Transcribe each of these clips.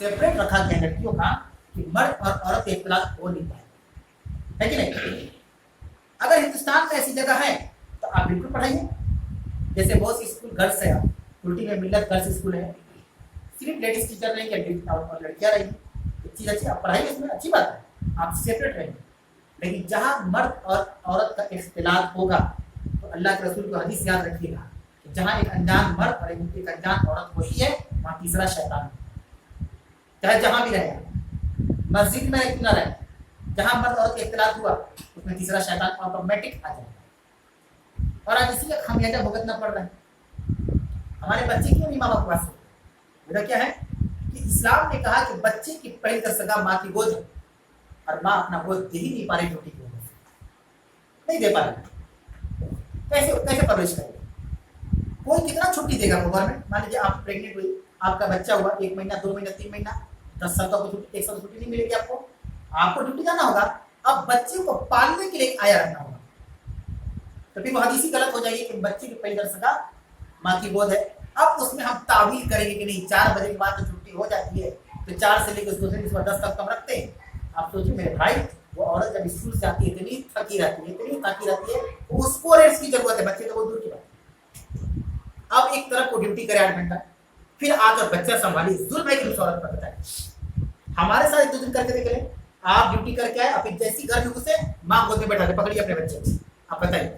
Separate रखा गया लड़कियों का कि मर्द और औरत के इख्तिलात हो नहीं पाए, है कि नहीं? अगर हिंदुस्तान में ऐसी जगह है तो आप बिल्कुल पढ़ाइए। जैसे बहुत सी स्कूल गर्ल्स है, उल्टी में मिल्लत गर्ल्स स्कूल है, सिर्फ लेडीज टीचर रहेंगे और लड़कियां रहेंगी, एक चीज अच्छी, आप पढ़ाइए, इसमें अच्छी बात है, आप सेपरेट रहेंगे। लेकिन जहाँ मर्द और औरत का इख्तिलात होगा तो अल्लाह के रसूल को हदीस याद रखिएगा कि जहाँ एक अनजान मर्द और एक अनजान औरत होती है वहाँ तीसरा शैतान है। चाहे जहाँ भी रहे, मस्जिद में क्यों ना रहे, जहाँ मर्द औरत का इख्तिलात हुआ उसमें तीसरा शैतान ऑटोमेटिक आ जाएगा। और आज इसी का खामियाजा भुगतना पड़ रहा है। हमारे बच्चे क्यों नहीं माँ बाप पास? मेरा क्या है कि इस्लाम ने कहा कि बच्चे की पहली दस्तगा माँ की गोद है, और माँ अपना गोद दे ही नहीं पा रही रोटी की वजह से, नहीं दे पा रही, कैसे कैसे परवरिश करेगा? कोई कितना छुट्टी देगा गवर्नमेंट? मान लीजिए आप प्रेग्नेंट हुई, आपका बच्चा हुआ, 1 महीना 2 महीना 3 महीना 10 साल का छुट्टी, 1 साल की छुट्टी नहीं मिलेगी आपको ड्यूटी जाना होगा। अब बच्चे को पालने के लिए आया रखना होगा, तो फिर वो हदीस ही गलत हो जाएगी कि बच्चे की पहली दस्तगा माँ की गोद है। अब उसमें हम तावील करेंगे कि नहीं 4 बजे के बाद तो छुट्टी हो जाती है, तो 4 से लेकर 10 तक कम रखते हैं। आप सोचिए मेरे भाई, वो औरत जब स्कूल से आती है इतनी थकी रहती है, उसको रेस्ट की जरूरत है, बच्चे तो वो दूर की बात। अब एक तरफ को ड्यूटी करे 8 घंटा, फिर आकर बच्चा संभाली, जुल्म है कि उस औरत पर बताए। हमारे साथ 1-2 दिन करके देख ले, आप ड्यूटी करके आए, फिर जैसी घर में घुसे माँ गोद में बैठा दे, पकड़िए अपने बच्चे, आप बताइए,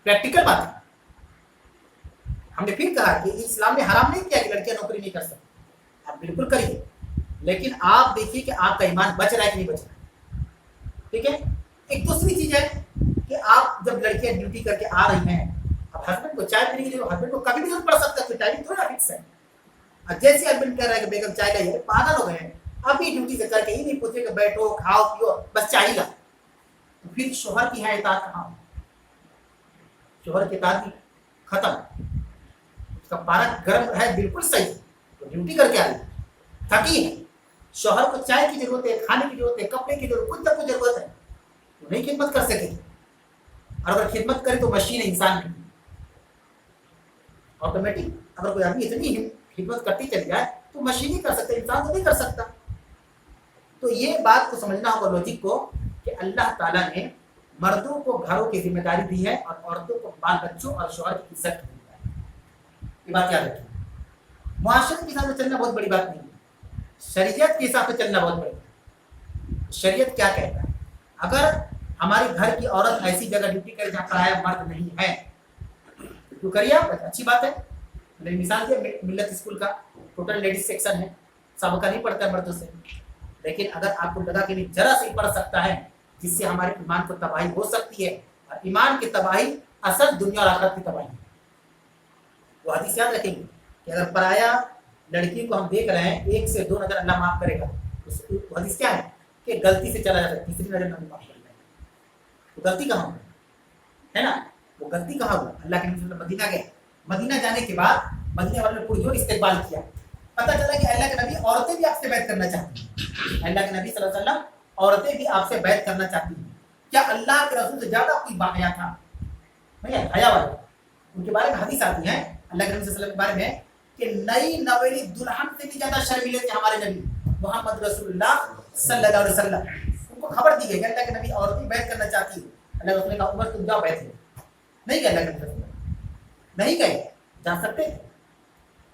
प्रैक्टिकल बात है। हमने फिर कहा कि इस्लाम ने हराम नहीं किया कि लड़कियां नौकरी नहीं कर सकती, आप बिल्कुल करिए, लेकिन आप देखिए कि आपका ईमान बच रहा है कि नहीं बच रहा है, ठीक है? एक दूसरी चीज है कि आप जब लड़कियां ड्यूटी करके आ रही हैं, अब हस्बैंड को चाय पीने के लिए, हस्बैंड को कभी भी जरूरत पड़ सकता है, टाइमिंग थोड़ा फिक्स है। और जैसे हस्बैंड कह रहा है कि बेगम चाय लाइए, पागल हो गए हैं, अभी ड्यूटी से करके ही नहीं पूछे कि बैठो खाओ पियो बस चाय ला, तो फिर शोहर की है इताअत कहाँ? शोहर की इताअत खत्म, उसका पारा गर्म है बिल्कुल सही, तो ड्यूटी करके आ रही, थकी है, शोहर को चाय की जरूरत है, खाने की जरूरत है, कपड़े की जरूरत, कुछ ना कुछ जरूरत है, तो नहीं खिदमत कर सकेगी। और अगर खिदमत करे तो मशीन है इंसान की, ऑटोमेटिक। अगर कोई आदमी इतनी खिदमत करती चली जाए तो मशीन ही कर सकता है, इंसान तो नहीं कर सकता। तो ये बात को समझना होगा लॉजिक को कि अल्लाह ताला ने मर्दों को घरों की जिम्मेदारी दी है और औरतों को बाल बच्चों और शौहर की इज्जत दी है। ये बात याद रखिए। मुआशरे के हिसाब से चलना बहुत बड़ी बात नहीं है, शरीयत के हिसाब से चलना बहुत बड़ी है। शरीयत क्या कहता है? अगर हमारे घर की औरत ऐसी जगह ड्यूटी करे जहाँ पराया मर्द नहीं है तो करिए आप, अच्छी बात है। मैंने मिसाल दिया मिल्लत स्कूल का, टोटल लेडीज सेक्शन है, सबका नहीं पढ़ता है मर्दों से, लेकिन अगर आपको लगा कि नहीं जरा से पढ़ सकता है जिससे हमारे ईमान को तबाही हो सकती है, और ईमान की तबाही असल दुनिया और आखिरत की तबाही है, वो हदीस याद रखेंगे कि अगर पराया लड़की को हम देख रहे हैं 1 से 2 नजर अल्लाह माफ करेगा, तो हदीस क्या है कि गलती से चला जाता है, तीसरी नजर नहीं माफ करेगा। तो गलती कहाँ हुई है ना? वो गलती कहाँ हुआ? अल्लाह के नबी मदीना गए, मदीना जाने के बाद मदीना वालों ने पुरजोर इस्तेकबाल किया, पता चला कि अल्लाह के नबी औरतें भी आपसे बैत करना चाहती हैं, अल्लाह के नबी सल्लल्लाहु अलैहि वसल्लम औरतें भी आपसे बैत करना चाहती हैं। क्या अल्लाह के रसूल से ज्यादा कोई बाया था? भैया हया वाले उनके बारे में हदीस आती है अल्लाह के नबी सल्लल्लाहु अलैहि वसल्लम के बारे में कि नई नवेली दुल्हन से भी ज्यादा शर्मीले थे हमारे नबी मोहम्मद रसूलुल्लाह सल्लल्लाहु अलैहि वसल्लम। उनको खबर दी गई कि अल्लाह के नबी औरतें बैत करना चाहती है, अल्लाह के रसूल ने कहा उमर तुम जाओ बैत लो, नहीं गए, अल्लाह के नबी नहीं गए, जा सकते थे,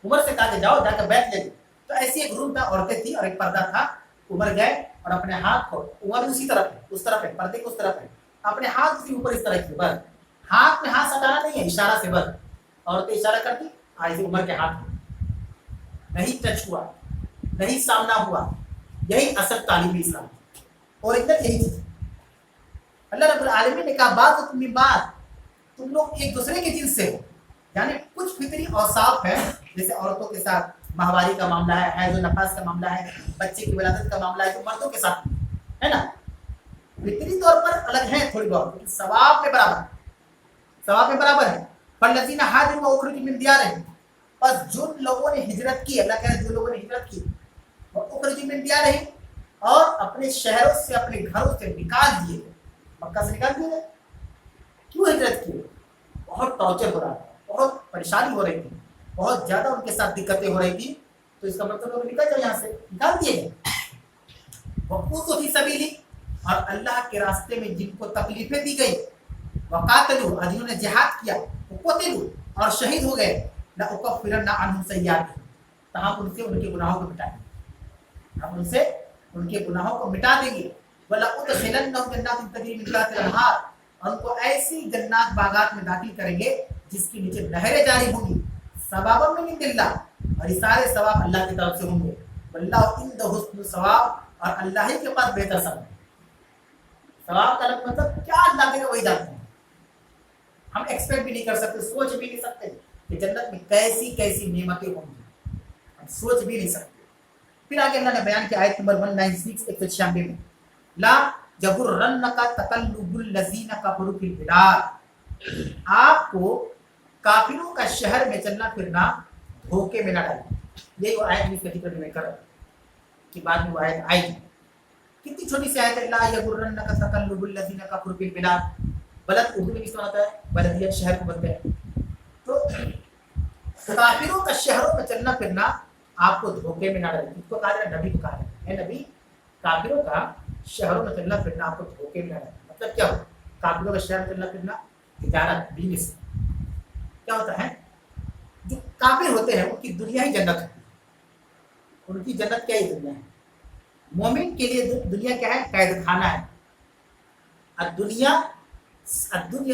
उमर से कहा कि जाओ जाकर बैठ ले। तो ऐसी एक रूम था, औरतें थी और एक पर्दा था, उमर गए और अपने हाथ को, उमर उसी तरफ है, उस तरफ है, पर्दे के उस तरफ है, अपने हाथ उसके ऊपर इस तरह की, बस हाथ में हाथ सटाना नहीं है, इशारा से, बस औरतें इशारा करती, ऐसे उमर के हाथ नहीं टच हुआ, नहीं सामना हुआ। यही असल तालीम इस्लाम और एकदम यही चीज। अल्लाह रब्बुल आलमीन ने कहा बात तुम बात, तुम लोग एक दूसरे के जिन्स से हो, यानी कुछ फितरी औसाफ है, जैसे औरतों के साथ माहवारी का मामला है, हैज़ और नफास का मामला है, बच्चे की विलादत का मामला है, जो मर्दों के साथ है ना, फितरी तौर पर अलग है थोड़ी बहुत, लेकिन सवाब में बराबर है। फल्लज़ीना हाजरू व उखरिजू मिन दियारिहिम, बस जिन लोगों ने हिजरत की, अल्लाह कह रहा है जो लोगों ने हिजरत की, वो उखरिजू मिन दियारिहिम, और अपने शहरों से अपने घरों से निकाल दिए, मक्का से निकाल दिए। क्यों हिजरत की? बहुत टॉर्चर हो रहा था, बहुत परेशानी हो रही थी, बहुत ज़्यादा उनके साथ दिक्कतें हो रही थी, तो इसका मतलब लोग निकल जाओ यहाँ से, निकाल दिए गए। वक़ूज़ू फी सबीली, और अल्लाह के रास्ते में जिनको तकलीफें दी गई, वक़ातलू, और जिन्होंने जिहाद किया, वक़ुतिलू, और शहीद हो गए, लउकफ्फिरन्ना अन्हुम सय्यातिहिम, तो हम उनसे उनके गुनाहों को मिटाएंगे, हम उनसे उनके गुनाहों को मिटा देंगे। वलउदखिलन्नहुम जन्नातिन तजरी मिन तहतिहा अल-अनहार, और उनको ऐसी जन्नात बागात में दाखिल करेंगे जिसके नीचे नहरें जारी होंगी, सवाबन मिन इंदिल्लाह, और ये सारे सवाब अल्लाह की तरफ से होंगे। वल्लाहु इंदहु हुस्नुस सवाब, और अल्लाह ही के पास बेहतर सवाब। सवाब का मतलब क्या अल्लाह देगा वही जानते हैं, हम एक्सपेक्ट भी नहीं कर सकते, सोच भी नहीं सकते कि जन्नत में कैसी कैसी नेमतें होंगी, हम सोच भी नहीं सकते। फिर आगे अल्लाह ने बयान किया आयत नंबर 196 196 में, ला यगुर्रन्नका तकल्लुबुल लज़ीना कफरू फिल बिलाद, आपको काफिरों का शहर में चलना फिरना धोखे में न डाले। यही वो आयत जिसका जिक्र मैं कर रहा कि बाद में वो आयत आएगी। कितनी छोटी सी आयत है, ला यगुर्रन्नका तकल्लुबुल लज़ीना कफरू फिल बिलाद, बलद उर्दू में इसमें आता है बलदिया, शहर को बोलते हैं। तो काफिरों का शहरों में चलना फिरना आपको धोखे में ना डाले, इसको कहा जाए नबी को कहा है नबी, काफिरों का शहरों में चलना फिरना आपको धोखे में ना डाले। मतलब क्या हो, काफिरों का शहर में चलना फिरना, तिजारत, बिजनेस। क्या होता है, जो काफिर होते हैं उनकी दुनिया ही जन्नत है, उनकी जन्नत क्या ही दुनिया है। मोमिन के लिए दुनिया क्या है, कैद खाना है। दुनिया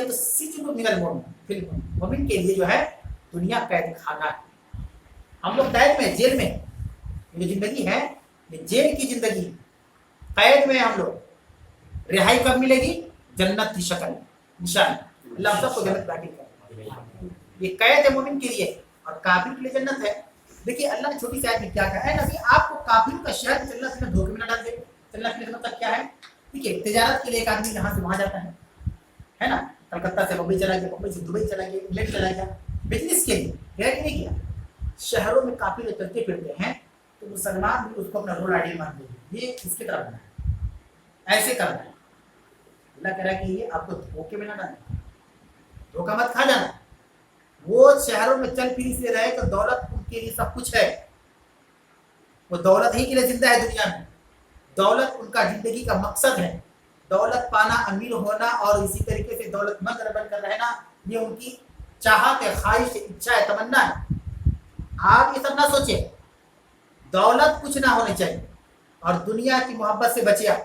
तो सिजनुन मिनल मोमिन, मोमिन के लिए जो है दुनिया कैद खाना है। हम लोग कैद में, जेल में, ये जिंदगी है ये जेल की जिंदगी, कैद में हम लोग। रिहाई कब मिलेगी, जन्नत की शक्ल निशान, अल्लाह सबको जन्नत दाखिल करे। ये कैद है मोमिन के लिए, और काफिर के लिए जन्नत है। देखिए अल्लाह ने छोटी सी आयत में क्या कहा है, नबी आपको काफिर का शहर में चलना फिरना धोखे में न डाल दे। चलना फिरना मतलब क्या है, ठीक है, तिजारत के लिए एक आदमी यहाँ से वहां जाता है ना, कलकत्ता से बम्बई चला गया, बम्बई से दुबई चला गया, इंग्लैंड चला गया, बिजनेस के लिए गया कि नहीं किया। शहरों में काफिर चलते फिरते हैं तो मुसलमान भी उसको अपना रोल आइडियल मान देंगे, ये इसकी तरफ करना है, ऐसे करना है। अल्लाह कह रहा है कि ये आपको धोखे में ना डालना, धोखा मत खा जाना। वो शहरों में चल फिर इसलिए रहे तो दौलत उनके लिए सब कुछ है, वो दौलत ही के लिए जिंदा है दुनिया में, दौलत उनका जिंदगी का मकसद है। दौलत पाना, अमीर होना और इसी तरीके से दौलतमंद बनकर रहना, ये उनकी चाहत है, ख्वाहिश है, इच्छा है, तमन्ना है। आप ये सब ना सोचे, दौलत कुछ ना होनी चाहिए और दुनिया की मोहब्बत से बचिए,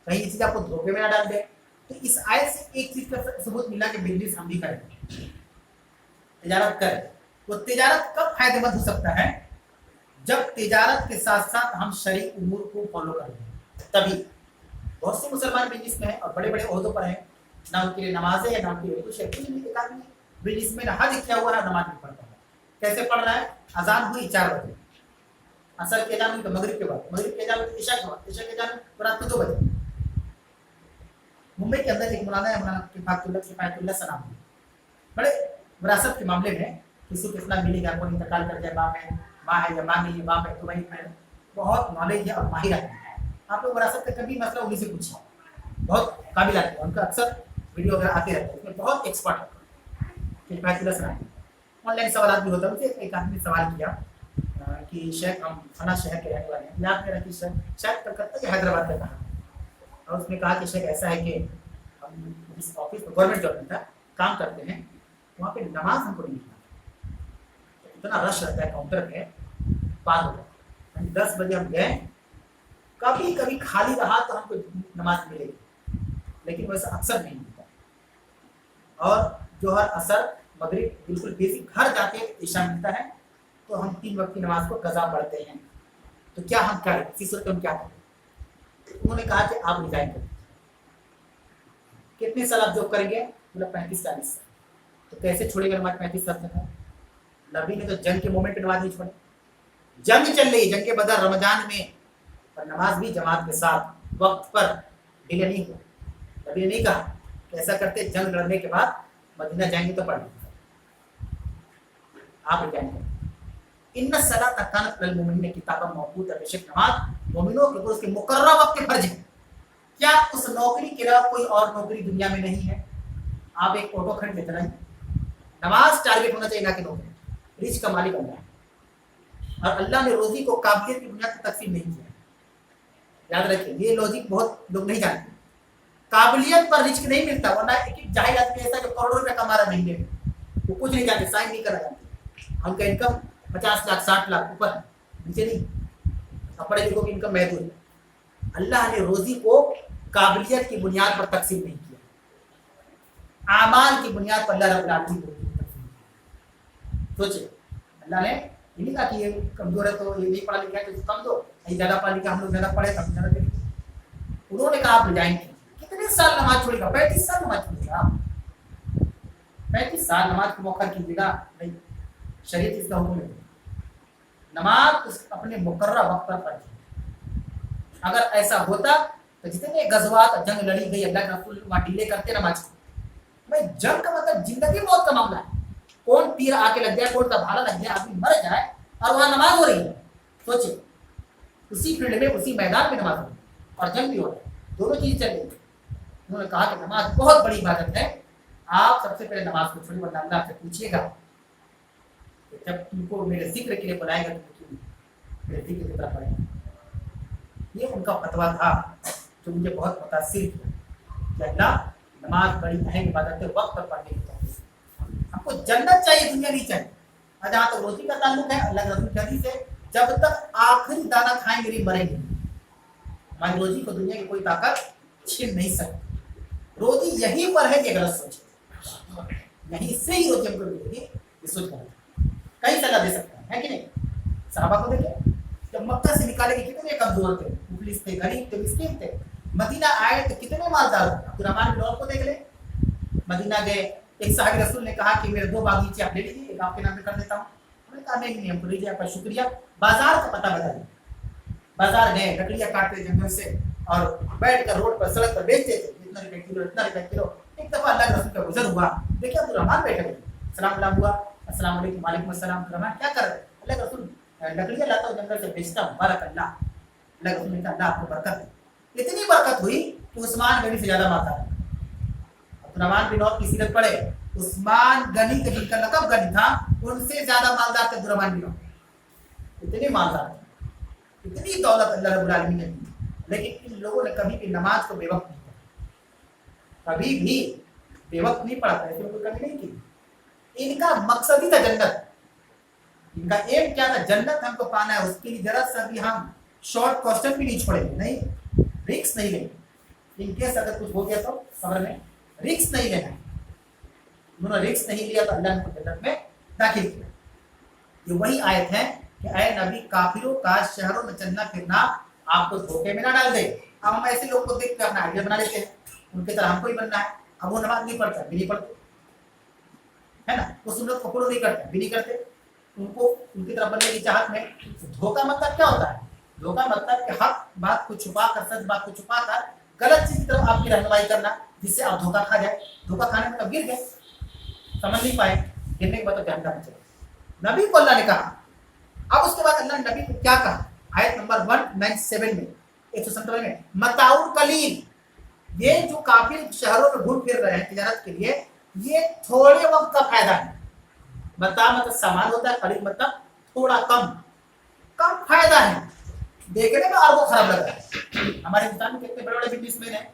कहीं ये चीज आपको धोखे में ना डाल दे। तो इस आयत से एक चीज का सबूत मिला कि बिजनेस हम भी करें, तिजारत करें। वो तिजारत कब फायदेमंद हो सकता है, जब तिजारत के साथ साथ हम शरई उमूर को फॉलो करें, तभी। बहुत से मुसलमान बिजनेस में हैं और बड़े बड़े ओहदों पर हैं, ना उनके लिए नमाजें हैं, ना उनके लिए कुछ है, कुछ नहीं। एक आदमी बिजनेस में हज किया हुआ है, नमाज नहीं पढ़ता है। कैसे पढ़ रहा है, अजान हुई 4 बजे, असर के अजान हुई तो मगरिब के बाद, मगरिब के अजान हुई तो इशा के बाद, इशा के अजान तो रात को 2 बजे। मुंबई के अंदर एक मौलाना है, मौलाना किफायतुल्लाह सलाम, बड़े विरासत के मामले में किसी को इतना मिलेगा, कोई इंतकाल कर जाए, माँ है या माँ नहीं है, बाप है, दुबई में बहुत नॉलेज है और माहिर है। आप लोग विरासत का कभी मसला उन्हीं से पूछिए, बहुत काबिल आते हैं, उनका अक्सर वीडियो वगैरह आते रहते हैं, उसमें बहुत एक्सपर्ट है। ऑनलाइन सवाल भी होता है। उनसे एक आदमी ने सवाल किया कि शेख हम फला शहर के रहने वाले हैं, याद मेरा कि शायद कलकत्ता या हैदराबाद का कहा, और उसने कहा कि शेख ऐसा है कि हम जिस ऑफिस में गवर्नमेंट जॉब में था काम करते हैं, वहाँ पे नमाज हमको नहीं मिलता, इतना रश रहता है काउंटर पे, पार हो जाता है। 10 बजे हम गए, कभी कभी खाली रहा तो हमको नमाज मिलेगी, लेकिन वैसा अक्सर नहीं मिलता। और जोहर, असर, मगरिब बिल्कुल बेसिक घर जाके इशा मिलता है, तो हम 3 वक्त की नमाज को कज़ा पढ़ते हैं। तो क्या हम करें, इसी सूरत में हम क्या करें? उन्होंने कहा कि आप रिजाइन करें। कितने साल आप जॉब करेंगे? मतलब 35-40 साल। तो कैसे छोड़ेगा नमाज 35 साल तक? नबी ने तो जंग के मोमेंट पे नमाज नहीं छोड़ी, जंग चल रही, जंग के बदर रमजान में, पर नमाज भी जमात के साथ वक्त पर, डिले नहीं हुआ। नबी ने नहीं कहा कि ऐसा करते जंग लड़ने के बाद मदीना जाएंगे तो पढ़, आप रिजाइन करें। इन्ना सलात कानत लल मुमिनीन किताबन मौकूता, बेशक नमाज मोमिनों के ऊपर उसके मुकर्रर वक्त पे फर्ज है। क्या उस नौकरी के अलावा कोई और नौकरी दुनिया में नहीं है? आप एक ऑटो खरीद लेते हैं, नमाज टारगेट होना चाहिए ना कि नौकरी। रिच का मालिक अल्लाह है, اور اللہ نے روزی کو قابلیت کی بنیاد پر تقسیم نہیں کیا. یاد رکھیں یہ لوجک بہت لوگ نہیں جانتے. قابلیت پر رزق نہیں ملتا, ورنہ ایک جاہل آدمی ایسا جو کروڑوں روپے کما رہا مہینے میں, وہ کچھ نہیں جانتے, سائن نہیں کرنا جانتے, ان کا انکم 50 لاکھ 60 لاکھ اوپر نیچے نہیں, پڑھے لکھوں کی انکم محدود ہے. اللہ نے روزی کو قابلیت کی بنیاد پر تقسیم نہیں کیا, اعمال کی بنیاد پر اللہ رب العالمین کو تقسیم کیا. سوچے اللہ نے یہ نہیں کہا کہ یہ کمزور ہے تو یہ نہیں پڑھا لکھا ہے تو کم دو, یہ زیادہ پڑھا لکھا ہم لوگ زیادہ پڑھے تو ہم زیادہ دیں. انہوں نے کہا آپ رجائیں گے کتنے سال نماز چھوڑے گا, 35 سال نماز چھوڑے گا, 35 سال نماز کو موخر کیجیے گا. نہیں, شریعت اس کا حکم ہے نماز اس اپنے مقررہ وقت پر پڑھیں. اگر ایسا ہوتا تو جتنے غزوات جنگ لڑی گئی اللہ کے رسول وہاں ڈیلے کرتے نماز کو. بھائی جنگ کا مطلب زندگی موت کا معاملہ ہے, کون تیر آ کے لگ جائے, کون کا بھالا لگ جائے, آدمی مر جائے اور وہاں نماز ہو رہی ہے. سوچے اسی فیلڈ میں اسی میدان میں نماز ہو رہی ہے اور جنگ بھی ہو رہا ہے, دونوں چیز چل رہی ہے. انہوں نے کہا کہ نماز بہت بڑی عبادت ہے, آپ سب سے پہلے نماز کو چھوڑیے, ورنہ اللہ سے پوچھیے گا جب تم کو میرے ذکر کے لیے بلائے گا تو کیوں میرے ذکر کی طرف پڑے گا. یہ ان کا فتویٰ تھا جو مجھے بہت متاثر کیا کہ اللہ نماز بڑی اہم عبادت ہے, وقت پر پڑھنے کی توفیق. ہم کو جنت چاہیے, دنیا نہیں چاہیے. اور جہاں تک روزی کا تعلق ہے, اللہ کے رسول کی حدیث ہے جب تک آخری دانہ کھائیں گے مریں گے. ہماری روزی کو دنیا کی کوئی طاقت چھین نہیں سکتی. روزی یہیں پر ہے, یہ غلط سوچ ہے, یہیں سے ہی روزی ہم کو ملے گی, یہ سوچ غلط ہے. کہیں صلاح دے سکتا ہے کہ نہیں. صحابہ کو دیکھیں جب مکہ سے نکالے گئے کتنے کمزور تھے, مفلس تھے, غریب تھے, مسکین تھے. مدینہ آئے تو کتنے مالدار تھے. عبد الرحمن بن عوف کو دیکھ لیں, مدینہ گئے, ایک صحابی رسول نے کہا کہ میرے 2 باغیچے آپ لے لیجیے, ایک آپ کے نام پہ کر دیتا ہوں. انہوں نے کہا نہیں ہم کو لیجیے, آپ کا شکریہ. بازار کا پتہ بتائیے. بازار گئے, لکڑیاں کاٹتے جنگل سے اور بیٹھ کر روڈ پر سڑک پر بیچتے تھے, اتنا روپے کلو اتنا روپے کلو. ایک دفعہ اللہ کے رسول کا گزر ہوا, دیکھیں عبد الرحمن بیٹھے ہوئے, سلام اللہ ہوا, السلام علیکم. وعلیکم السلام. عبد الرحمن کیا کر رہے ہیں؟ اللہ کے رسول لکڑیاں لاتا ہوں جنگل سے بیچتا ہوں. بارک اللہ. اللہ کے رسول نے کہا اللہ آپ کو برکت ہے. اتنی برکت ہوئی کہ عثمان غنی سے زیادہ مالدار ہے. عبد الرحمن بن عوف کی سیرت پڑھے, عثمان غنی کے جن کا لقب غنی تھا ان سے زیادہ مالدار تھے عبد الرحمن بن عوف. اتنے مالدار تھے, اتنی دولت اللہ رب العالمین نے دی. لیکن ان لوگوں نے کبھی بھی نماز کو بے وقت نہیں پڑھا, کبھی بھی بے وقت نہیں پڑھا. ایسے کوئی کمی نہیں کی. ان کا مقصد ہی تھا جنت. ان کا ایم کیا تھا, جنت ہم کو پانا ہے. اس کے لیے ذرا سا بھی ہم شارٹ کوسچن بھی نہیں چھوڑیں گے, نہیں رکس نہیں لیں گے. ان کیس اگر کچھ ہو گیا تو خبر میں رکس نہیں لینا. انہوں نے رکس نہیں لیا تو اللہ نے جنت میں داخل کیا. یہ وہی آیت ہے کہ اے نبی کافروں کا شہروں میں چلنا پھرنا آپ کو دھوکے میں نہ ڈال دے. اب ہم ایسے لوگ کو دیکھ کے اپنا آئیڈیا بنا لیتے ہیں, ان کی طرح ہم کو ہی بننا ہے. اب وہ نماز نہیں پڑھتا بھی نہیں پڑھتے ہے نا, وہ سنت کو فالو نہیں کرتے بھی نہیں کرتے. ان کو ان کی طرف بننے کی چاہت میں دھوکہ مطلب کیا ہوتا ہے؟ دھوکہ مطلب کہ حق بات کو چھپا کر, سچ بات کو چھپا کر غلط چیز کی طرف آپ کی رہنمائی کرنا جس سے آپ دھوکہ کھا جائے. دھوکہ کھانے میں تب گر گئے, سمجھ نہیں پائے, گرنے کے بعد تو جہنم میں چلے. نبی کو اللہ نے کہا. اب اس کے بعد اللہ نے نبی کو کیا کہا؟ آیت نمبر 197 میں 197 میں متاع قلیل. یہ جو کافر شہروں میں گھوم پھر رہے ہیں تجارت کے لیے, یہ تھوڑے وقت کا فائدہ ہے. متاع مطلب سامان ہوتا ہے, قلیل مطلب تھوڑا کم فائدہ ہے. دیکھنے میں اربوں خراب لگ رہا ہے. ہمارے ہندوستان میں کتنے بڑے بڑے بزنس مین ہیں,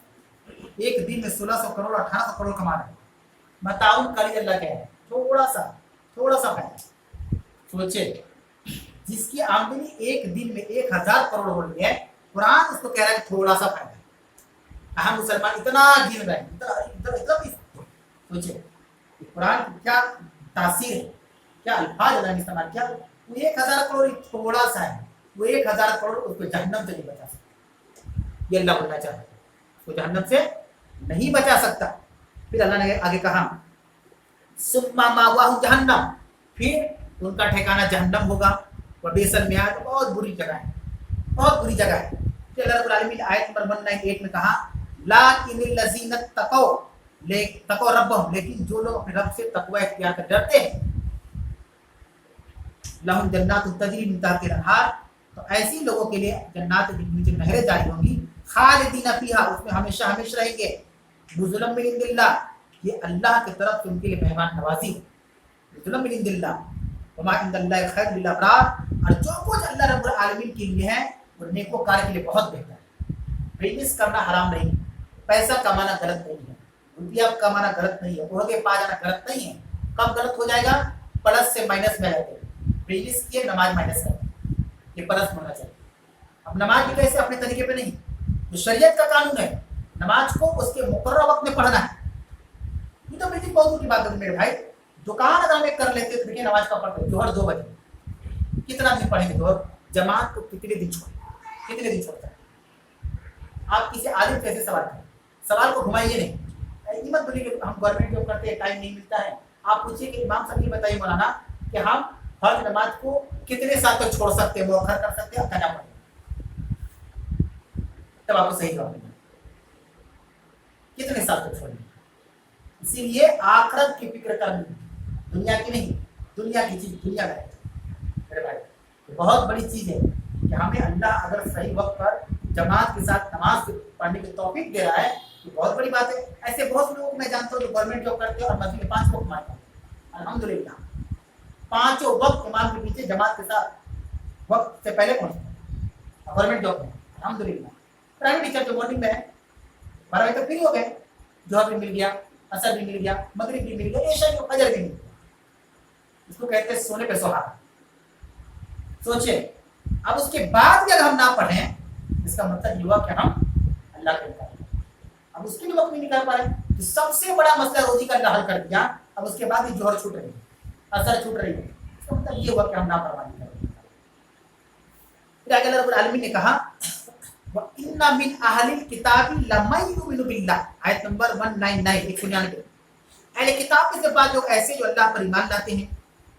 ایک دن میں 1600 کروڑ 1800 کروڑ کما رہے ہیں. متاع قلیل اللہ کہہ رہے ہیں, تھوڑا سا فائدہ. سوچے جس کی آمدنی ایک دن میں 1000 کروڑ ہو رہی ہے, قرآن اس کو کہہ رہا ہے تھوڑا سا فائدہ. ہم مسلمان اتنا گن رہے ہیں. سوچے قرآن کی کیا تاثیر ہے, کیا الفاظ اللہ نے استعمال کیا. وہ 1000 کروڑ تھوڑا سا ہے, وہ 1000 کروڑ اس کو جہنم سے نہیں بچا سکتا. یہ اللہ بولنا چاہتا ہے, اس کو جہنم سے نہیں بچا سکتا. پھر اللہ نے آگے کہا ثم مأواہ جہنم, پھر ان کا ٹھکانہ جہنم ہوگا. وبئس المہاد, بہت بری جگہ ہے, بہت بری جگہ ہے. پھر اللہ رب العالمین آیت نمبر 198 میں کہا لاکن الذین اتقوا ربهم, لیکن جو لوگ اپنے رب سے تقوی اختیار کر ڈرتے ہیں, لہم جنات تجری من تحتها الانہار, تو ایسی لوگوں کے لیے جنات کے نیچے نہریں جاری ہوں گی. خالدین فیہا, اس میں ہمیشہ ہمیشہ رہیں گے. نزلا من عند اللہ, یہ اللہ کی طرف سے ان کے لیے مہمان نوازی. نزلا من عند اللہ, वमा इंदल्लाहि खैरुल लिल अबरार, और जो कुछ अल्लाह रब्बुल आलमीन के लिए है वो नेकोकार के लिए बहुत बेहतर है। बिजनेस करना हराम नहीं, पैसा कमाना गलत नहीं है, रुपया कमाना गलत नहीं है, ओढ़ के पा जाना गलत नहीं है। कब गलत हो जाएगा? प्लस से माइनस में रहते हैं। बिजनेस किए नमाज माइनस है, ये प्लस होना चाहिए। अब नमाज भी कैसे? अपने तरीके पे नहीं, जो शरीयत का कानून है नमाज को उसके मुकर्रर वक्त में पढ़ना है। ये तो बिल्कुल बहुत की बात है मेरे भाई। दुकान अगर हम एक कर लेते तो देखिए नमाज का पढ़ते जोहर 2 बजे, कितना दिन पढ़ेंगे जोहर? जमात को कितने दिन छोड़ता है? आप किसी आलिम कैसे सवाल करें? सवाल को घुमाइए नहीं, ये मत बोलिए कि हम गवर्नमेंट जॉब करते हैं टाइम नहीं मिलता है। आप पूछिए कि इमाम साहब ये बताइए मौलाना कि हम हर नमाज को कितने साल तक छोड़ सकते हैं, मुअख्खर कर सकते हैं, करना पड़ेगा? तब आपको सही जवाब मिलेगा, कितने साल तक छोड़ेंगे। इसीलिए आखिरत की फिक्र करनी, दुनिया की नहीं। दुनिया की चीज दुनिया में मेरे भाई बहुत बड़ी चीज है कि हमें अल्लाह अगर सही वक्त पर जमात के साथ नमाज पढ़ने की तौफीक दे रहा है तो बहुत बड़ी बात है। ऐसे बहुत लोग मैं जानता हूँ जो गवर्नमेंट जॉब करते हैं और मस्जिद में 5 वक्त मारते हैं, अल्हम्दुलिल्लाह 5 वक्त इमाम के पीछे जमात के साथ वक्त से पहले पहुंचते हैं गवर्नमेंट जॉब में, अल्हम्दुलिल्लाह। प्राइवेट टीचर जो मॉर्निंग में है 12 बजे तक फ्री हो गए, जोहर भी मिल गया, असर भी मिल गया, मगरिब भी मिल गया, इशा भी, फजर भी मिल गया। इसको कहते हैं सोने पे सुहागा। सोचिए अब उसके बाद भी अगर हम ना पढ़ें इसका मतलब ये हुआ कि हम अल्लाह के इनकार करें। अब उसके लिए वक्त नहीं निकाल पा रहे तो सबसे बड़ा मसला रोजी का अल्लाह हल कर दिया। अब उसके बाद ही जोहर छूट रही है, असर छूट रही है, इसका मतलब ये हुआ कि हम नाफरमानी कर रहे हैं। फिर आगे अल्लाह रब्बुल आलमीन ने कहा व इन्ना मिन अहलिल किताबी लमन युमिनु बिल्लाह, आयत नंबर 199 199। अहले किताब के बाद लोग ऐसे जो अल्लाह पर ईमान लाते हैं,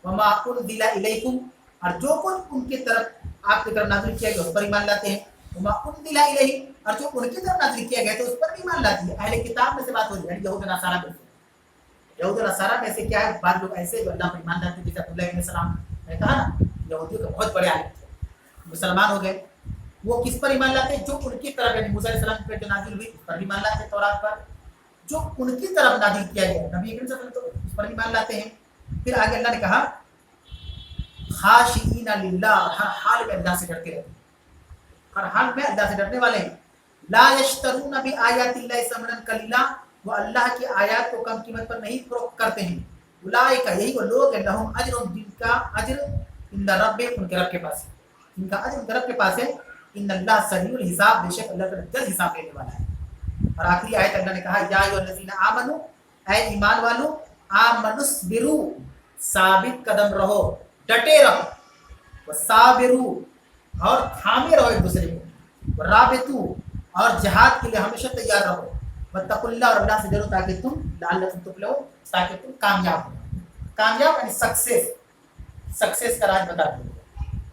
वमा उनजिला इलैकुम, और जो कुछ उनके तरफ आपकी तरफ नाज़िल किया गया उस पर ईमान लाते हैं, वमा उनजिला इलैहि, और जो उनकी तरफ नाज़िल किया गया तो उस पर भी ईमान लाती है। अहले किताब में से बात हो रही है यहूद नसारा में से। यहूद नसारा में से क्या है? बाद लोग ऐसे जो अल्लाह पर ईमान लाते हैं, जैसे अब्दुल्लाह इब्न सलाम ने कहा ना, यहूदियों के बहुत बड़े आलिम थे, मुसलमान हो गए। वो किस पर ईमान लाते हैं? जो उनकी तरफ यानी मूसा अलैहि सलाम पर जो नाज़िल हुई उस पर ईमान लाते हैं, तौरात पर। जो उनकी तरफ नाज़िल किया गया नबी करीम सल्लल्लाहु अलैहि वसल्लम तो उस पर ईमान लाते हैं। फिर आगे अल्लाह ने कहा खाशिईना लिल्लाह, हर हाल में अल्लाह से डरते रहते हैं, हर हाल में अल्लाह से डरने वाले हैं। ला यश्तरूना बि आयातिल्लाहि समनन कलीला, वो अल्लाह की आयत को कम कीमत पर नहीं फरोख्त करते हैं। उलाइका, यही वो लोग हैं, लहुम अजरुन, जिनका अज्र इंद रब्बिहिम, उनके रब के पास है, जिनका अज्र उनके रब के पास है। इन्नल्लाह सरीउल हिसाब, बेशक अल्लाह का जल्द हिसाब लेने वाला है। और आखिरी आयत अल्लाह ने कहा या अय्युहल्लज़ीना आमनू, ऐ ईमान वालों, आमनुस्बिरू, साबित कदम रहो, डटे रहो, वसाबिरू, और थामे रहो एक दूसरे को, राबितू, और जिहाद के लिए हमेशा तैयार रहो, वत्तकुल्लाह, और अल्लाह से डरो ताकि तुम लअल्लकुम तुफ्लिहून, ताकि तुम कामयाब हो। कामयाब यानी सक्सेस का राज बता दो।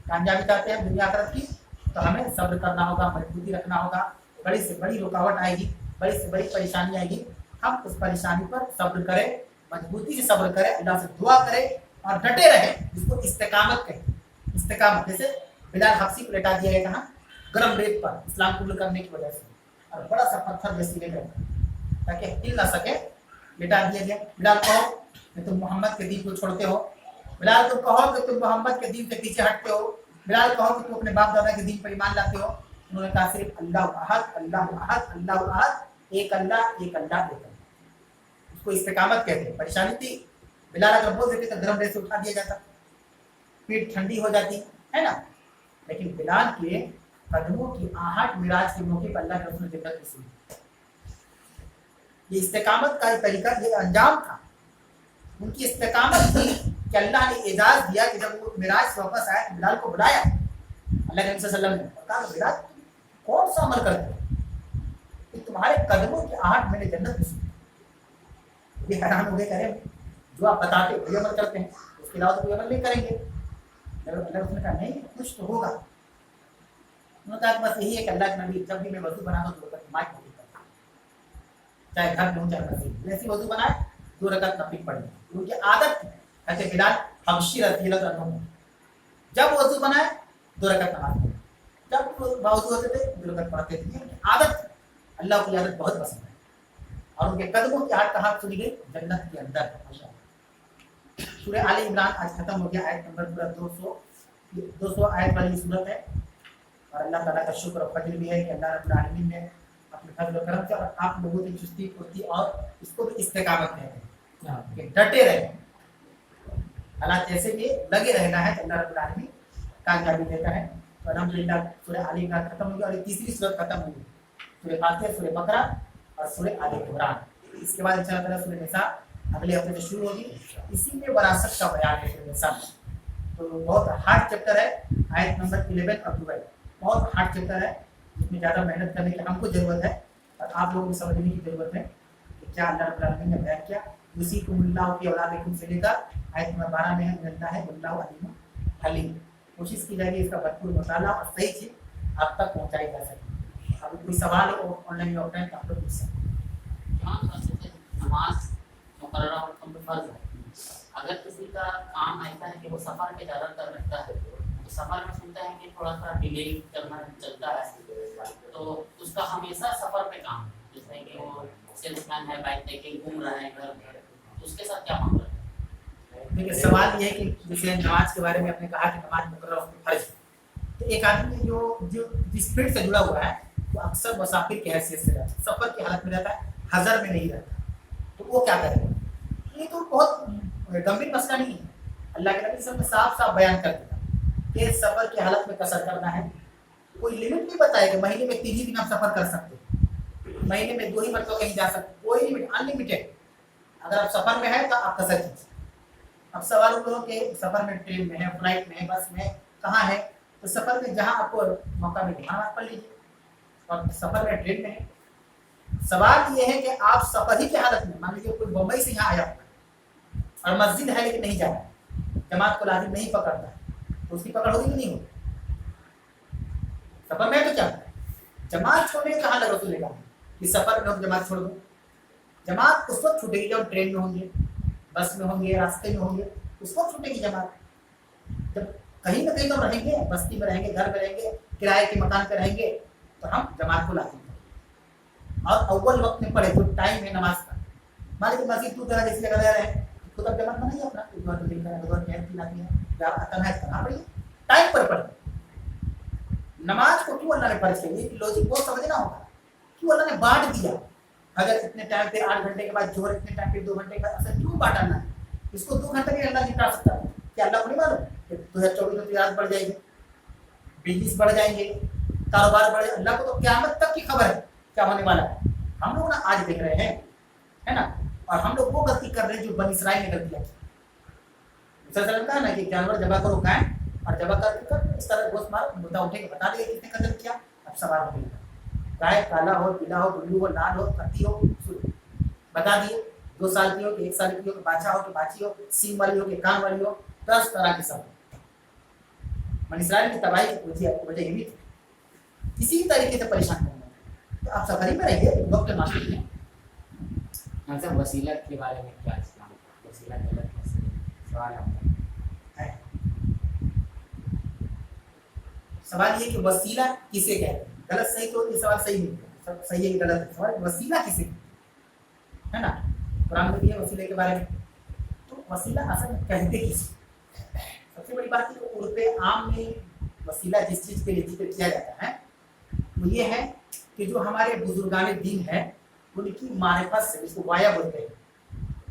कामयाबी चाहते हैं दुनिया आखिरत की तो हमें सब्र करना होगा, मजबूती रखना होगा। बड़ी से बड़ी रुकावट आएगी, बड़ी से बड़ी परेशानी आएगी, हम उस परेशानी पर सब्र करें, मजबूती से सब्र करें, अल्लाह से दुआ करें और डटे रहें, जिसको इस्तिकामत कहें। इस्तिकामत जैसे बिलाल हब्सी को लेटा दिया गया कहाँ? गर्म रेत पर, इस्लाम कबूल करने की वजह से, और बड़ा सा पत्थर जैसी लेकर ताकि हिल ना सके लेटा दिया गया। बिलाल कहो कि तुम मोहम्मद के दीन को छोड़ते हो, बिलाल तुम कहो कि तुम मोहम्मद के दीन से पीछे हटते हो, बिलाल कहो कि तुम अपने बाप दादा के दीन पर ईमान लाते हो। उन्होंने कहा सिर्फ अल्लाह अहद, अल्लाह अहद, अल्लाह अहद, एक अल्लाह, एक अल्लाह, एक अल्लाह। उसको इस्तिकामत कहते हैं। परेशानी थी, बिलाल अगर बोल देते तो गर्म रेत से उठा दिया जाता, पीठ ठंडी हो जाती है ना। लेकिन बिलाल के कदमों की आहट मिराज के मौके पर अल्लाह के रसूल ने जन्नत की। ये इस्तिकामत का तरीका, ये अंजाम था उनकी इस्तिकामत थी कि अल्लाह ने एजाज दिया कि जब वो मिराज से वापस आया तो बिलाल को बुलाया अल्लाह के नबी सल्लल्लाहु अलैहि वसल्लम ने, कहा बिलाल कौन सा अमल करते हो कि तुम्हारे कदमों की आहट मैंने जन्नत में सुनी। ये हैरान हो गए, करें जो आप बताते वही अमल करते हैं, उसके अलावा तो कोई अमल नहीं करेंगे। अल्लाह ने कहा नहीं कुछ तो होगा। उन्होंने कहा बस यही है कि अल्लाह के नबी जब भी मैं वजू बना दो तो माइक नहीं करता, चाहे घर में हो चाहे मस्जिद, जैसे वजू बनाए 2 रकात नफिल पढ़े, उनकी आदत थी। ऐसे बिलाल हबशी रज़ियल्लाहु अन्हु जब वजू बनाए 2 रकात नमाज पढ़े, जब वजू होते थे 2 रकात पढ़ते थे, उनकी आदत। अल्लाह की आदत बहुत पसंद है और उनके कदमों की आहट कहाँ सुनी गई? जन्नत के अंदर। सूरह आले इमरान आज खत्म हो गया, आयत नंबर पूरा 200 आयत वाली सूरत है। और अल्लाह ताला का शुक्र और फजल भी है कि अल्लाह रब्बुल आलमीन ने अपने फजल और करम से और आप लोगों की चुस्ती फुर्ती और इसको भी इस्तेकामत कहते हैं कि डटे रहे, हालात जैसे भी लगे रहना है, तो अल्लाह रब्बुल आलमीन कामयाबी देता है। तो अल्हम्दुलिल्लाह सूरह आले इमरान खत्म हो गया और ये तीसरी सूरत खत्म हो गई, सूरह फातिहा, सूरह बकरा और सूरह आले इमरान। इसके बाद इंशाअल्लाह ताला सूरह निसा अगले हफ्ते से शुरू होगी। इसी में वरासत का बयान है सूरह निसा में। तो बहुत हार्ड चैप्टर है, आयत नंबर 11 और 12 बहुत हार्ड चैप्टर है, जिसमें ज़्यादा मेहनत करने की हमको ज़रूरत है और आप लोगों को समझने की ज़रूरत है कि क्या अल्लाह रब्बुल आलमीन ने बयान किया। उसी को मुल्लाह की औलादिकुम से लेकर आयत नंबर 12 में है मिलता है मुल्लाह अलीम हलीम। कोशिश की जाएगी इसका भरपूर मसाला और सही चीज़ आप तक पहुँचाई जा सके। अगर कोई सवाल हो ऑनलाइन या ऑफलाइन तो आप लोग पूछ सकते हैं। नमाज मुकर्रर और फर्ज है, अगर किसी का काम ऐसा है कि वो सफ़र पे ज़्यादातर रहता है, तो सफ़र में सुनता है कि थोड़ा सा डिले करना चलता है, तो उसका हमेशा सफ़र पे काम है, जैसे कि वो सेल्समैन है, बाइक लेके घूम रहा है घर, तो उसके साथ क्या मामला है? देखिए सवाल ये है कि जैसे नमाज के बारे में आपने कहा कि नमाज मुकर्रर और फर्ज है, तो एक आदमी जो जिस फील्ड से जुड़ा हुआ है वो अक्सर मुसाफिर की हैसियत से रहता है, सफ़र की हालत में रहता है, हज़र में नहीं रहता, तो वो क्या करेगा। ये तो बहुत गंभीर मसला नहीं है। अल्लाह के नबी सब ने साफ साफ बयान कर दिया कि सफ़र की हालत में कसर करना है। कोई लिमिट नहीं बताया कि महीने में 3 ही दिन आप सफ़र कर सकते, महीने में 2 ही मतलब कहीं जा सकते, कोई लिमिट, अनलिमिटेड। अगर आप सफ़र में है तो आप कसर कीजिए। अब सवाल करो कि सफ़र में ट्रेन में है, फ्लाइट में है, बस में कहाँ है, तो सफ़र में जहाँ आपको मौका मिले वहाँ आप पढ़ लीजिए। और सफ़र में ट्रेन में है, सवाल ये है कि आप सफ़र ही की हालत में, मान लीजिए कोई बम्बई से यहाँ आया और मस्जिद है लेकिन नहीं जा रहा है, जमात को लाजिम नहीं पकड़ता है, तो उसकी पकड़ होगी कि नहीं होगी। सफ़र में तो क्या जमात छोड़ने कहाँ लगा रसूल ने कहा कि सफ़र में हो जमात छोड़ दो। जमात उस वक्त छूटेगी जब ट्रेन में होंगे, बस में होंगे, रास्ते में होंगे, उस वक्त छूटेगी जमात। जब कहीं ना कहीं तो रहेंगे, बस्ती में रहेंगे, घर में रहेंगे, किराए के मकान पे रहेंगे, तो हम जमात को लाजिम करेंगे। और अव्वल वक्त में पढ़े जो टाइम है नमाज का, मान लीजिए मस्जिद दूर जगह जैसी जगह रह रहे हैं, खुद अब जमात बनाइए अपना, टाइम पर पढ़े। नमाज को क्यों अल्लाह ने फर्ज किया, लॉजिक बहुत समझना होगा। क्यों अल्लाह ने बांट दिया, अगर इतने टाइम पे 8 घंटे के बाद जोहर, इतने टाइम पे 2 घंटे के बाद असर, क्यों बांटना है। इसको 2 घंटे में अल्लाह निपटा सकता है, क्या अल्लाह को नहीं मालूम कि 2024 में तजारत बढ़ जाएगी, बिजनेस बढ़ जाएंगे, कारोबार बढ़ जाए। अल्लाह को तो क़यामत तक की खबर है क्या होने वाला है। हम लोग ना आज देख रहे हैं, है ना, और हम लोग वो गलती कर रहे हैं जो बनी इस्राइल ने गलती की। का ना कि जानवर जबा करो गाय और जबा कर इस तरह गोश्त मारो, मुद्दा उठे के बता देगा कितने कदर किया। अब सवाल हो गया, गाय काला हो, पीला हो, ब्लू हो, लाल हो, कत्ती हो, बता दिए। 2 साल की हो कि 1 साल की हो, कि बाछा हो कि बाछी हो, सींग वाली हो कि कान वाली हो, 10 तरह की सब। बनी इस्राइल की तबाही की वजह ये भी थी, इसी तरीके से परेशान करना। तो आप सफरी में रहिए, वक्त मास्टर में। मतलब वसीला के बारे में क्या इस्लाम, वसीला गलत कैसे, सवाल आता है। सवाल ये कि वसीला किसे कहते हैं, गलत सही तो ये सवाल सही नहीं है, सही है कि गलत है। सवाल वसीला किसे है ना, कुरान में भी है वसीले के बारे में। तो वसीला असल में कहते किसे, सबसे बड़ी बात है उर्फ़े आम में वसीला जिस चीज़ के लिए जिक्र किया जाता है वो ये है कि जो हमारे बुजुर्गान दीन है उनकी मारिफत से, जिसको वाया बोलते हैं,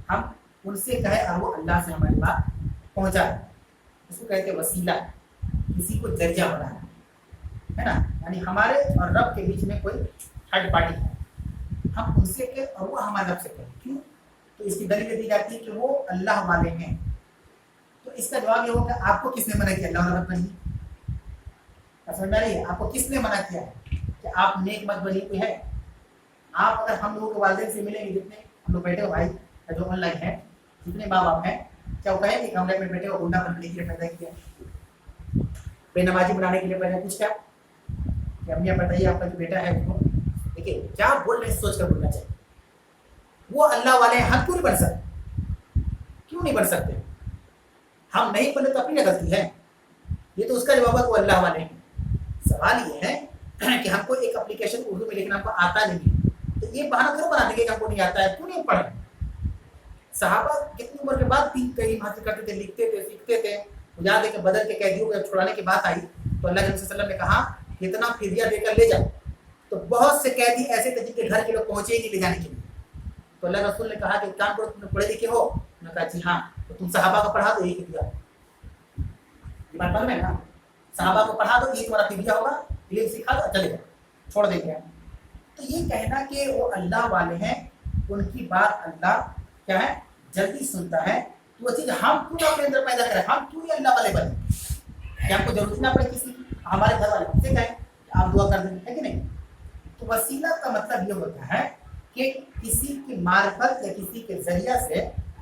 हम उनसे कहे और वो अल्लाह से हमारी बात पहुँचा, उसको कहते हैं वसीला। किसी को जरिया बनाना, है ना, यानी हमारे और रब के बीच में कोई थर्ड पार्टी है, हम उनसे कहें और वो हमारे रब से कहें। क्यों, तो इसकी दलील दी जाती है कि वो अल्लाह वाले हैं। तो इसका जवाब ये होगा, आपको किसने मना किया अल्लाह रब बनिए। समझ में आ रही है, आपको किसने मना किया है कि आप नेक मत बनिए। कोई है, आप अगर हम लोगों के वालिदैन से मिलेंगे, जितने हम लोग बैठे हो भाई जो ऑनलाइन है, जितने माँ बाप हैं, क्या वो कहेंगे कि हमने बेटे को गुंडा बनने के लिए पैदा किया, बेनमाजी बनाने के लिए पैदा कुछ क्या कि अम्मी बताइए आपका जो बेटा है उसको देखिए क्या बोल रहे हैं, सोच कर बोलना चाहिए। वो अल्लाह वाले हैं, हम क्यों नहीं बन सकते, क्यों नहीं बन सकते। हम नहीं बने तो अपनी गलती है, ये तो उसका जवाब है वो अल्लाह वाले हैं। सवाल ये है कि हमको एक एप्लीकेशन उर्दू में लिखना हमको आता नहीं है, तो ये बहाना क्यों बना देंगे कि हमको नहीं आता है, क्यों नहीं पढ़े। सहाबा कितनी उम्र के बाद दीन का इल्म हासिल करते थे, लिखते थे, सीखते थे। तो याद है कि बदर के कैदियों को छुड़ाने की बात आई तो अल्लाह के रसूल सल्लल्लाहु अलैहि वसल्लम ने कहा कि इतना फिदिया देकर ले जाओ। तो बहुत से कैदी ऐसे थे जिनके घर के लोग पहुंचे ही नहीं ले जाने के लिए। तो अल्लाह रसूल ने कहा कि काम करो, तुम पढ़े लिखे हो? उन्होंने कहा जी हाँ। तो तुम सहाबा को पढ़ा दो, यही फिदिया। बात समझ में ना, सहाबा को पढ़ा दो, ये तुम्हारा फिदिया होगा, इल्म सिखा दो, चले जाओ, छोड़ देंगे। तो ये कहना कि वो अल्लाह वाले हैं, उनकी बात अल्लाह क्या है जल्दी सुनता है। तो वो चीज हम क्यों अपने अंदर पैदा करें, हम क्यों ये अल्लाह वाले बने? क्या हमको जरूरत ना पड़े किसी की? हमारे घर वाले हमसे कहें आप दुआ कर देंगे, है कि नहीं? तो वसीला का मतलब ये होता है कि किसी की मार्फत या किसी के जरिया से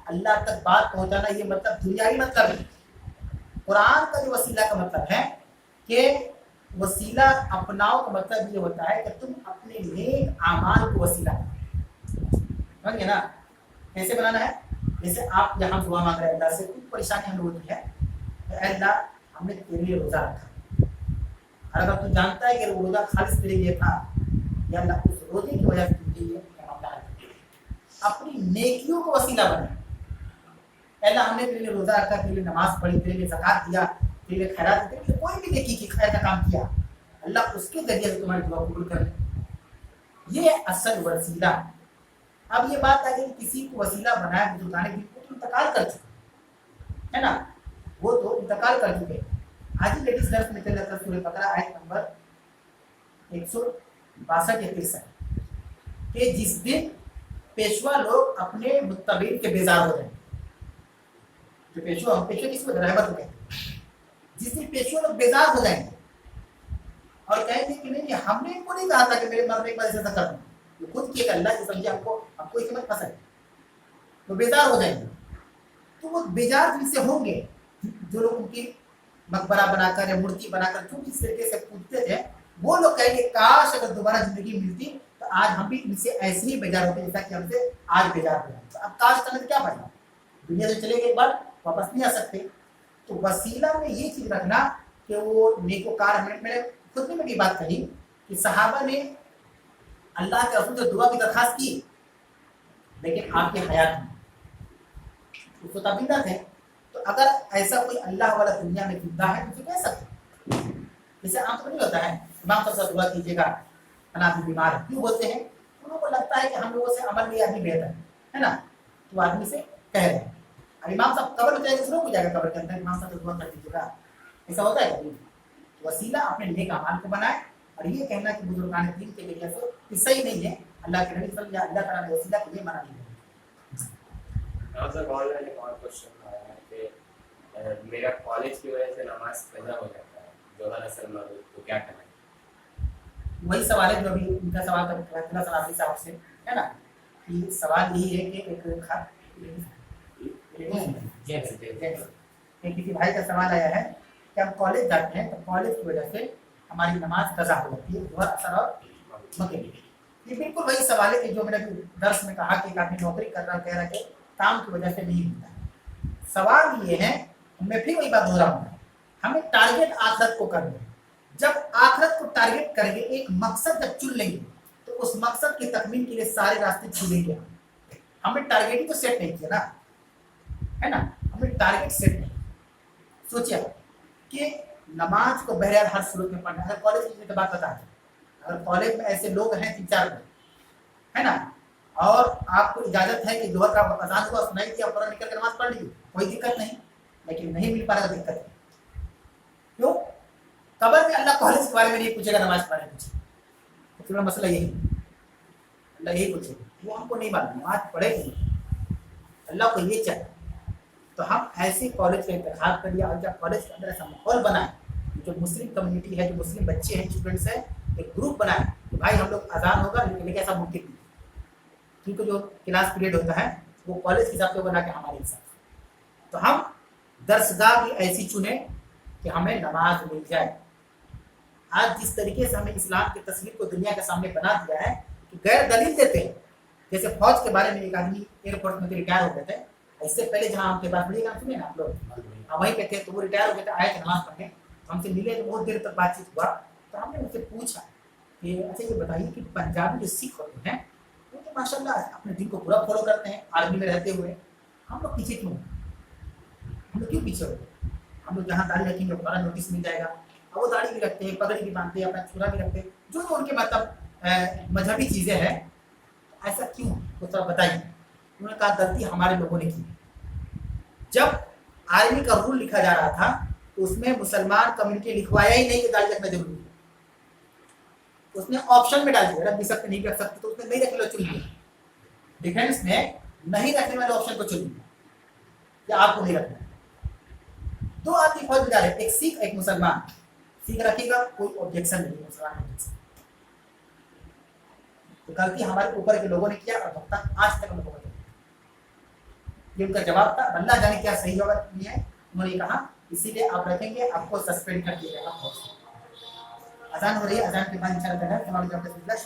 अल्लाह तक बात पहुंचाना, ये मतलब दुनियावी मतलब है। कुरान का जो वसीला का मतलब है कि वसीला अपनाओ का मतलब ये होता है कि तुम अपने नेक आमाल को वसीला समझ गए ना? कैसे बनाना है? जैसे आप जहाँ दुआ मांग रहे हैं अल्लाह से, कुछ परेशानी हम लोगों की है, तो अल्लाह हमने तेरे लिए रोजा रखा, और अगर तू जानता है कि वो रोजा खालिस तेरे लिए था, या अल्लाह उस रोजे की वजह से तुझे ये मामला है, अपनी नेकियों को वसीला बना। अल्लाह हमने तेरे लिए रोजा रखा, तेरे लिए नमाज पढ़ी, तेरे लिए ज़कात दिया, तेरे लिए खैरात, तेरे लिए कोई भी नेकी की खैर का काम किया, अल्लाह उसके जरिए से तुम्हारी दुआ कबूल कर ले। ये असल वसीला। अब ये बात है कि किसी को वसीला बनाया बुजुर्गाने दिन को तो इंतकाल कर चुके है ना, वो तो इंतकाल कर चुके। आज ही लेडीज दर्स में चल जाता सूरह बकरा आयत नंबर 162 या 63 कि जिस दिन पेशवा लोग अपने मुत्तबीन के बेजार हो जाएंगे। जो पेशवा किसी को रहमत हो गए, जिस दिन पेशवा लोग बेजार हो जाएंगे और कहेंगे कि नहीं हमने इनको नहीं कहा था कि मेरे मरने के बाद ऐसा कर दूं, ये खुद की अल्लाह की समझे हमको ये समझ पसंद, तो बेजार हो जाएंगे। तो वो बेजार जिनसे होंगे, जो लोग उनकी मकबरा बनाकर या मूर्ति बनाकर जो भी इस तरीके से पूजते थे, वो लोग कहेंगे काश अगर दोबारा जिंदगी मिलती तो आज हम भी इनसे ऐसे ही बेजार होते जैसा कि हमसे आज बेजार हो जाए। तो अब काश करने से क्या फायदा, दुनिया से चले गए एक बार वापस नहीं आ सकते। तो वसीला में ये चीज रखना कि वो नेकोकार, मैंने खुद ने मेरी बात कही कि सहाबा ने अल्लाह के रसूल से दुआ की दरखास्त की, लेकिन आपके हयात में उसको तबिंदा थे। तो अगर ऐसा कोई अल्लाह वाला दुनिया में जिंदा है तो कह सकते, जैसे आमतौर नहीं होता है इमाम साहब से दुआ कीजिएगा फला आदमी बीमार है, क्यों बोलते हैं? उन लोगों को लगता है कि हम लोगों से अमल में आदमी बेहतर है ना, तो आदमी से कह रहे हैं। अब इमाम साहब कब्र में जाएगा, शुरू हो जाएगा कब्र के अंदर इमाम साहब से दुआ कर दीजिएगा, ऐसा होता है कभी? वसीला अपने नेक अमाल को बनाए। और ये कहना कि बुजुर्गान दीन के जरिए से ये सही नहीं है। अल्लाह के नबी सल्लल्लाहु अलैहि वसल्लम या अल्लाह ताला ने वसीला को ये मना नहीं किया। सर ऑनलाइन एक और क्वेश्चन आया है कि मेरा कॉलेज की वजह से नमाज कज़ा हो जाता है, जोहर असर मगरिब, तो क्या करें? वही सवाल है जो अभी उनका सवाल था फैसला सलाफी साहब से, है ना, कि सवाल यही है कि किसी भाई का सवाल आया है कि हम कॉलेज जाते हैं तो कॉलेज की वजह से हमारी नमाज कज़ा हो जाती है, जोहर असर और मगरिब। ये बिल्कुल वही सवाल है कि जो मैंने दर्स में कहा कि एक आदमी नौकरी कर रहा है, कह रहा है कि काम की वजह से नहीं होता है। सवाल ये है, मैं फिर वही बात दोहराऊंगा, हमें टारगेट आखिरत को करना है। जब आखिरत को टारगेट करेंगे, एक मकसद जब चुन लेंगे तो उस मकसद की तकमील के लिए सारे रास्ते छूलेंगे। हमने टारगेट ही तो सेट नहीं किया ना, है ना, हमने टारगेट सेट नहीं। सोचिए कि नमाज को बहरहाल हर सूरत में पढ़ना है। कॉलेज की तो बात बता दें, अगर कॉलेज में ऐसे लोग हैं 3-4 लोग, है ना, और आपको इजाजत है कि जोहर का अजान हुआ, सुनाई दिया, फौरन निकल कर नमाज पढ़ ली, कोई दिक्कत नहीं। लेकिन नहीं मिल पा रहा, दिक्कत है। क्यों? कब्र में अल्लाह कॉलेज के बारे में नहीं पूछेगा, नमाज पढ़ने पूछेगा। तो पूरा मसला यही, अल्लाह यही पूछेगा, वो हमको नहीं मालूम नमाज पढ़ेगी, अल्लाह को ये चाहिए। तो हम ऐसे कॉलेज का इंतखाब कर लिया, और जब कॉलेज के अंदर ऐसा माहौल बना है, जो मुस्लिम कम्युनिटी है, जो मुस्लिम बच्चे हैं, स्टूडेंट्स हैं, एक ग्रुप बनाए कि भाई हम लोग अजान होगा लेकिन ऐसा मुमकिन नहीं, क्योंकि जो क्लास पीरियड होता है वो कॉलेज के हिसाब से बना के हमारे हिसाब से। तो हम दरसगाह भी ऐसी चुने कि हमें नमाज मिल जाए। आज जिस तरीके से हमें इस्लाम की तस्वीर को दुनिया के सामने बना दिया है कि गैर दलील देते हैं, जैसे फौज के बारे में एक आदमी एयरपोर्ट में रिटायर हो गए थे, इससे पहले जहाँ हमके पास बड़ी सुने ना आप लोग, वहीं पे थे, तो वो रिटायर हो गए थे, आए थे नमाज पढ़ने, हमसे मिले, तो बहुत देर तक बातचीत हुआ। तो हमने उनसे पूछा कि अच्छा ये बताइए कि पंजाबी जो सिख होते हैं वो तो माशाल्लाह अपने दिन को पूरा फॉलो करते हैं आर्मी में रहते हुए, हम लोग पीछे क्यों, हम लोग क्यों पीछे हो गए? हम लोग जहाँ दाढ़ी रखेंगे हमारा नोटिस मिल जाएगा। अब वो दाढ़ी भी रखते हैं, पगड़ी भी बांधते हैं, अपना छुरा भी रखते हैं, जो जो उनके मतलब मजहबी चीज़ें हैं। ऐसा क्यों, वो थोड़ा बताइए। उन्होंने कहा गलती हमारे लोगों ने की। जब आर्मी का रूल लिखा जा रहा था तो उसमें मुसलमान कम्युनिटी लिखवाया ही नहीं कि दाढ़ी रखना जरूरी है, उसने ऑप्शन में डाल दिया रख भी सकते नहीं रख सकते, तो उसने नहीं रखने वाला चुन लिया। डिफेंस ने नहीं रखने वाले ऑप्शन को चुन लिया कि आपको नहीं रखना। दो आदमी फौज में डाले, एक सिख एक मुसलमान। सिख रखेगा कोई ऑब्जेक्शन नहीं, मुसलमान ऑब्जेक्शन। तो गलती हमारे ऊपर के लोगों ने किया और भुगतान आज तक हम लोगों ने। ये उनका जवाब था, अल्लाह जाने क्या सही जवाब नहीं है। उन्होंने कहा इसीलिए आप रखेंगे, आपको सस्पेंड कर दिया जाएगा। अजान हो रही है, अजान के बाद इंशाअल्लाह